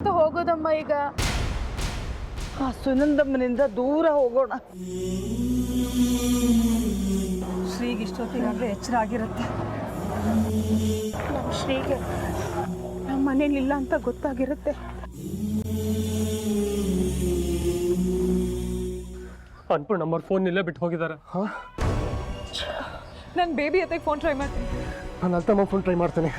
ಹೋಗೋದಮ್ಮ ಈಗ ಆ ಸುನಂದಮ್ಮನಿಂದ ದೂರ ಹೋಗೋಣ. ಶ್ರೀಗೆ ಇಷ್ಟೊತ್ತಿಗಾಗಲೇ ಎಚ್ಚರ ಆಗಿರುತ್ತೆ. ನಮ್ಮ ಶ್ರೀಗೆ ನಮ್ಮ ಮನೇಲಿಲ್ಲ ಅಂತ ಗೊತ್ತಾಗಿರುತ್ತೆ. ಅನ್ಪೂರ್ಣ ನಂಬರ್ ಫೋನ್ ಇಲ್ಲೇ ಬಿಟ್ಟು ಹೋಗಿದ್ದಾರೆ. ನಾನು ಬೇಬಿ ಹತ್ತಿಗೆ ಫೋನ್ ಟ್ರೈ ಮಾಡ್ತೀನಿ. ನಾನು ಅಲ್ತಮ್ಮ ಫೋನ್ ಟ್ರೈ ಮಾಡ್ತೇನೆ.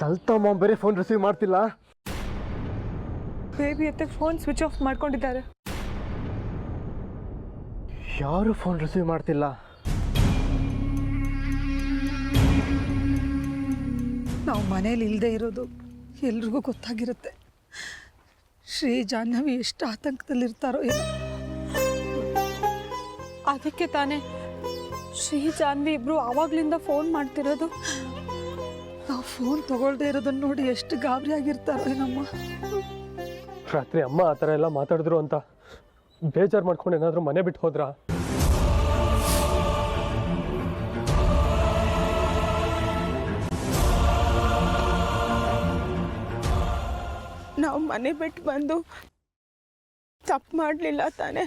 ಲಲಿತಮ್ಮ ಬೇರೆ ಫೋನ್ ರಿಸೀವ್ ಮಾಡ್ತಿಲ್ಲ. ಬೇಬಿ ಹತ್ತಿಗೆ ಫೋನ್ ಸ್ವಿಚ್ ಆಫ್ ಮಾಡ್ಕೊಂಡಿದ್ದಾರೆ. ಯಾರು ಫೋನ್ ರಿಸೀವ್ ಮಾಡ್ತಿಲ್ಲ. ನಾವು ಮನೇಲಿ ಇಲ್ಲದೆ ಇರೋದು ಎಲ್ರಿಗೂ ಗೊತ್ತಾಗಿರುತ್ತೆ. ಶ್ರೀ ಜಾಹ್ನವಿ ಎಷ್ಟು ಆತಂಕದಲ್ಲಿರ್ತಾರೋ ಏನೋ. ಅದಕ್ಕೆ ತಾನೇ ಶ್ರೀ ಜಾನ್ವಿ ಇಬ್ರು ಆವಾಗ್ಲಿಂದ ಫೋನ್ ಮಾಡ್ತಿರೋದು. ನಾವು ಫೋನ್ ತಗೊಳ್ದೇ ಇರೋದನ್ನ ನೋಡಿ ಎಷ್ಟು ಗಾಬರಿ ಆಗಿರ್ತಾರೋ ಏನಮ್ಮ. ರಾತ್ರಿ ಅಮ್ಮ ಆ ಥರ ಎಲ್ಲ ಮಾತಾಡಿದ್ರು ಅಂತ ಬೇಜಾರು ಮಾಡ್ಕೊಂಡು ಏನಾದರೂ ಮನೆ ಬಿಟ್ಟು ಹೋದ್ರಾ? ನಾವು ಮನೆ ಬಿಟ್ಟು ಬಂದು ತಪ್ಪು ಮಾಡಲಿಲ್ಲ ತಾನೆ.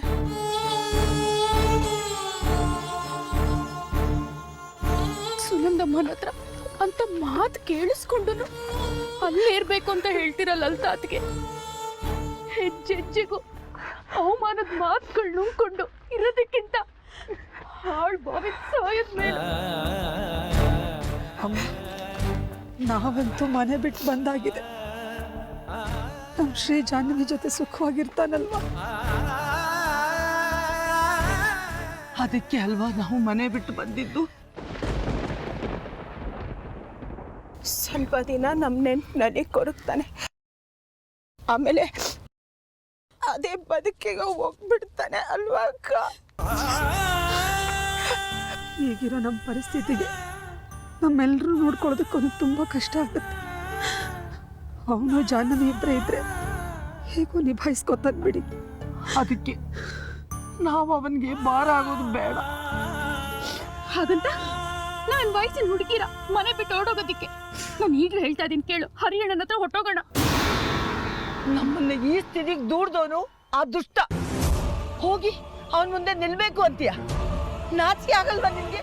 ಸುನಂದಮ್ಮನ ಹತ್ರ ಅಂತ ಮಾತು ಕೇಳಿಸ್ಕೊಂಡು ಅಲ್ಲೇ ಇರ್ಬೇಕು ಅಂತ ಹೇಳ್ತಿರ ಲಲಿತಾತ್ಗೆ. ಹೆಜ್ಜೆಜ್ಜೆಗೂ ಅವಮಾನದ ಮಾತುಗಳು ನುಂಗ್ಕೊಂಡು ಇರೋದಕ್ಕಿಂತ ಹಾಳು ಬಾವಿ ಸಾಯದ ಮೇಲೆ. ನಾವಂತೂ ಮನೆ ಬಿಟ್ಟು ಬಂದಾಗಿದೆ. ನಮ್ಮ ಶ್ರೀ ಜಾಹ್ನವಿ ಜೊತೆ ಸುಖವಾಗಿರ್ತಾನಲ್ವಾ, ಅದಕ್ಕೆ ಅಲ್ವಾ ನಾವು ಮನೆ ಬಿಟ್ಟು ಬಂದಿದ್ದು. ಸ್ವಲ್ಪ ದಿನ ನಮ್ಮ ನೆನಪಿನಲ್ಲಿ ಕೊರಗ್ತಾನೆ, ಆಮೇಲೆ ಅದೇ ಬದುಕಿಗೆ ಹೋಗ್ಬಿಡ್ತಾನೆ ಅಲ್ವಾ ಅಕ್ಕ? ಈಗಿರೋ ನಮ್ಮ ಪರಿಸ್ಥಿತಿಗೆ ನಮ್ಮೆಲ್ಲರೂ ನೋಡ್ಕೊಳ್ಳೋದಕ್ಕೆ ಅವನಿಗೆ ತುಂಬ ಕಷ್ಟ ಆಗುತ್ತೆ. ಅವನು ಜಾಹ್ನವಿ ಇಬ್ಬರೇ ಇದ್ರೆ ಹೇಗೋ ನಿಭಾಯಿಸ್ಕೊತಾನೆ ಬಿಡಿ. ಅದಕ್ಕೆ ನಾವು ಅವನಿಗೆ ಭಾರ ಆಗೋದು ಬೇಡ. ಹಾಗಂತ ನಾನು ವಯಸ್ಸಿನ ಹುಡುಗಿರ ಮನೆ ಬಿಟ್ಟು ಓಡೋಗೋದಿಕ್ಕೆ ನಾನು ಈಗಲೂ ಹೇಳ್ತಾ ಇದ್ದೀನಿ ಕೇಳು. ಹರಿಯಣ್ಣನ ಹತ್ರ ಹೊಟ್ಟೋಗೋಣ. ನಮ್ಮನ್ನ ಈ ಸ್ಥಿತಿಗೆ ದೂಡ್ದವನು ಆ ದುಷ್ಟ. ಹೋಗಿ ಅವನ ಮುಂದೆ ನಿಲ್ಬೇಕು ಅಂತೀಯ? ನಾಚಿಕೆ ಆಗಲ್ವಾ ನಿನ್ಗೆ?